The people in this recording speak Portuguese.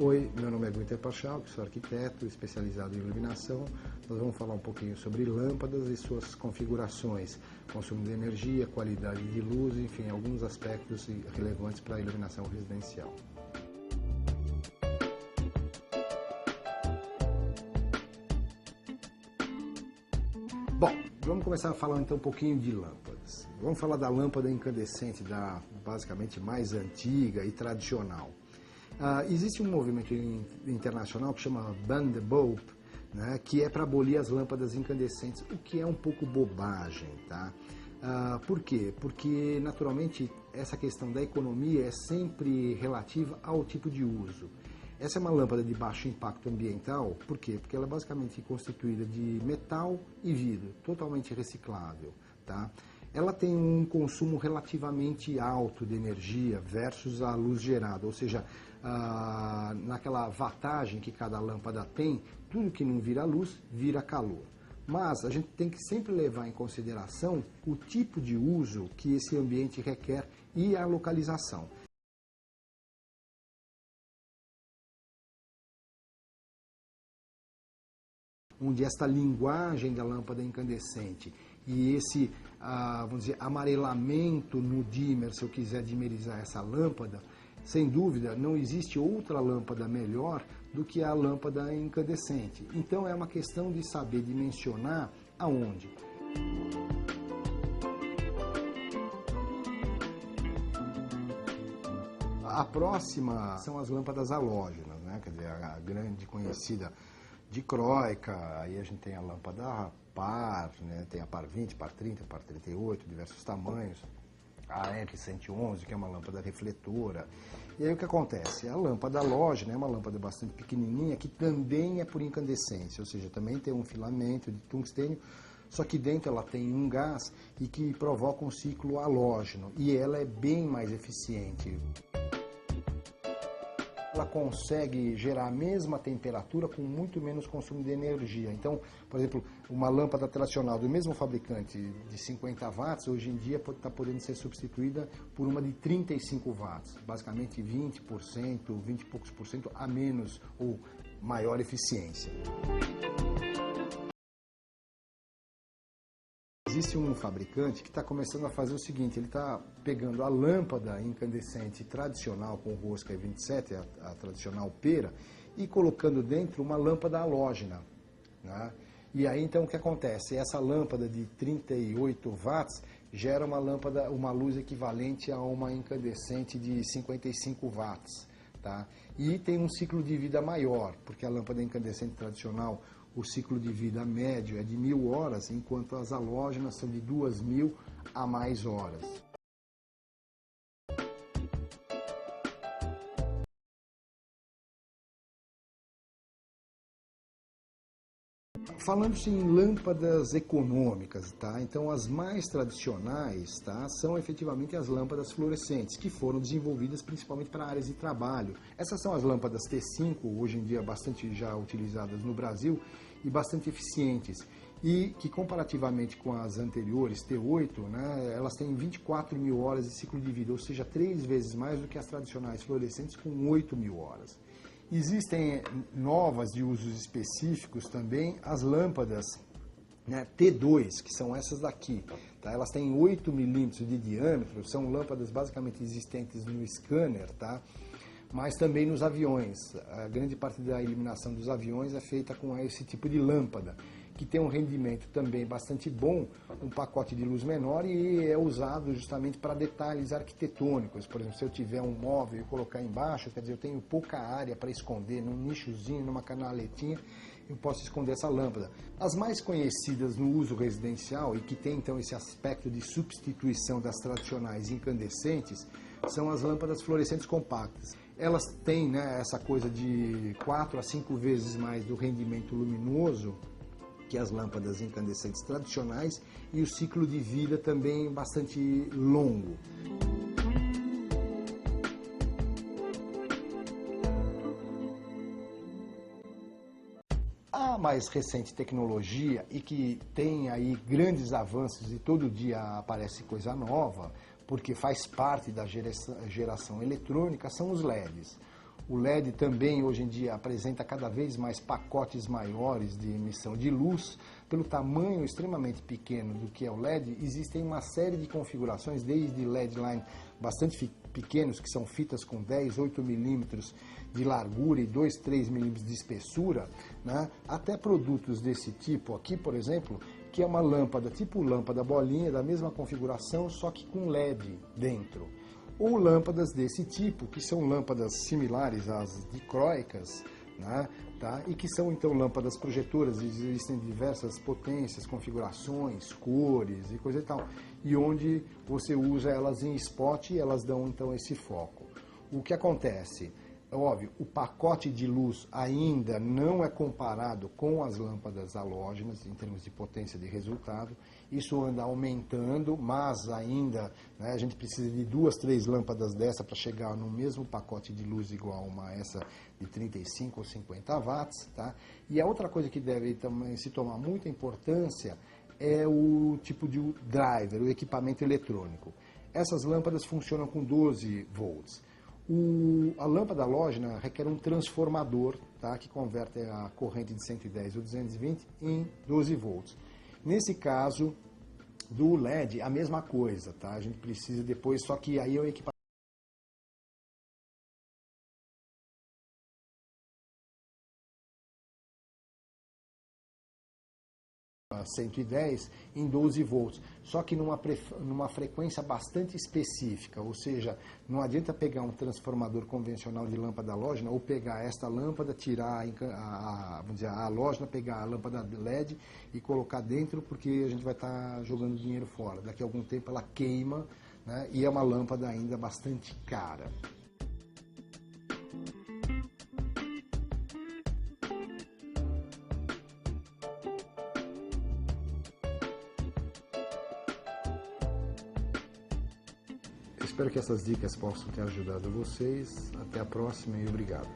Oi, meu nome é Guinter Pachal, sou arquiteto especializado em iluminação. Nós vamos falar um pouquinho sobre lâmpadas e suas configurações, consumo de energia, qualidade de luz, enfim, alguns aspectos relevantes para a iluminação residencial. Bom, vamos começar falando então um pouquinho de lâmpadas. Vamos falar da lâmpada incandescente, da basicamente mais antiga e tradicional. Existe um movimento internacional que chama Ban the Bulb, né, que é para abolir as lâmpadas incandescentes, o que é um pouco bobagem, tá? Por quê? Porque, naturalmente, essa questão da economia é sempre relativa ao tipo de uso. Essa é uma lâmpada de baixo impacto ambiental, por quê? Porque ela é basicamente constituída de metal e vidro, totalmente reciclável, tá? Ela tem um consumo relativamente alto de energia versus a luz gerada, ou seja, naquela wattagem que cada lâmpada tem, tudo que não vira luz, vira calor. Mas a gente tem que sempre levar em consideração o tipo de uso que esse ambiente requer e a localização. Onde esta linguagem da lâmpada incandescente e esse, vamos dizer, amarelamento no dimmer, se eu quiser dimerizar essa lâmpada, sem dúvida, não existe outra lâmpada melhor do que a lâmpada incandescente. Então é uma questão de saber dimensionar aonde. A próxima são as lâmpadas halógenas, né? Quer dizer, a grande conhecida dicróica, aí a gente tem a lâmpada par, né? Tem a par 20, par 30, par 38, diversos tamanhos. A R111, que é uma lâmpada refletora. E aí o que acontece? A lâmpada halógena é uma lâmpada bastante pequenininha, que também é por incandescência, ou seja, também tem um filamento de tungstênio, só que dentro ela tem um gás e que provoca um ciclo halógeno, e ela é bem mais eficiente. Ela consegue gerar a mesma temperatura com muito menos consumo de energia. Então, por exemplo, uma lâmpada tradicional do mesmo fabricante de 50 watts, hoje em dia está podendo ser substituída por uma de 35 watts, basicamente 20%, 20 e poucos por cento a menos ou maior eficiência. Existe um fabricante que está começando a fazer o seguinte, ele está pegando a lâmpada incandescente tradicional com rosca E27, a tradicional pera, e colocando dentro uma lâmpada halógena, né? E aí então o que acontece? Essa lâmpada de 38 watts gera uma luz equivalente a uma incandescente de 55 watts. Tá? E tem um ciclo de vida maior, porque a lâmpada incandescente tradicional, o ciclo de vida médio é de 1000 horas, enquanto as halógenas são de 2000 a mais horas. Falando-se em lâmpadas econômicas, tá? Então as mais tradicionais, tá, são efetivamente as lâmpadas fluorescentes, que foram desenvolvidas principalmente para áreas de trabalho. Essas são as lâmpadas T5, hoje em dia bastante já utilizadas no Brasil e bastante eficientes. E que comparativamente com as anteriores, T8, né, elas têm 24.000 horas de ciclo de vida, ou seja, 3 vezes mais do que as tradicionais fluorescentes com 8.000 horas. Existem novas de usos específicos também, as lâmpadas, né, T2, que são essas daqui. Tá? Elas têm 8 milímetros de diâmetro, são lâmpadas basicamente existentes no scanner, tá? Mas também nos aviões. A grande parte da iluminação dos aviões é feita com esse tipo de lâmpada, que tem um rendimento também bastante bom, um pacote de luz menor e é usado justamente para detalhes arquitetônicos. Por exemplo, se eu tiver um móvel e colocar embaixo, quer dizer, eu tenho pouca área para esconder, num nichozinho, numa canaletinha, eu posso esconder essa lâmpada. As mais conhecidas no uso residencial e que tem então esse aspecto de substituição das tradicionais incandescentes são as lâmpadas fluorescentes compactas. Elas têm, né, essa coisa de 4 a 5 vezes mais do rendimento luminoso que as lâmpadas incandescentes tradicionais e o ciclo de vida também bastante longo. A mais recente tecnologia e que tem aí grandes avanços e todo dia aparece coisa nova, porque faz parte da geração eletrônica, são os LEDs. O LED também, hoje em dia, apresenta cada vez mais pacotes maiores de emissão de luz. Pelo tamanho extremamente pequeno do que é o LED, existem uma série de configurações, desde LED line bastante pequenos, que são fitas com 10, 8 milímetros de largura e 2, 3 milímetros de espessura, né? Até produtos desse tipo aqui, por exemplo, que é uma lâmpada tipo lâmpada bolinha, da mesma configuração, só que com LED dentro. Ou lâmpadas desse tipo, que são lâmpadas similares às dicróicas, né, tá? E que são então lâmpadas projetoras, existem diversas potências, configurações, cores e coisa e tal, e onde você usa elas em spot e elas dão então esse foco. O que acontece? É óbvio, o pacote de luz ainda não é comparado com as lâmpadas halógenas em termos de potência de resultado. Isso anda aumentando, mas ainda, né, a gente precisa de 2, 3 lâmpadas dessa para chegar no mesmo pacote de luz igual a uma essa de 35 ou 50 watts. Tá? E a outra coisa que deve também se tomar muita importância é o tipo de driver, o equipamento eletrônico. Essas lâmpadas funcionam com 12 volts. A lâmpada halógena requer um transformador, tá, que converte a corrente de 110 ou 220 em 12 volts. Nesse caso do LED, a mesma coisa, tá? A gente precisa depois, só que aí é o equipamento 110 em 12 volts, só que numa frequência bastante específica, ou seja, não adianta pegar um transformador convencional de lâmpada halógena ou pegar esta lâmpada, tirar vamos dizer, a halógena, pegar a lâmpada LED e colocar dentro, porque a gente vai estar jogando dinheiro fora. Daqui a algum tempo ela queima, né, e é uma lâmpada ainda bastante cara. Espero que essas dicas possam ter ajudado vocês. Até a próxima e obrigado.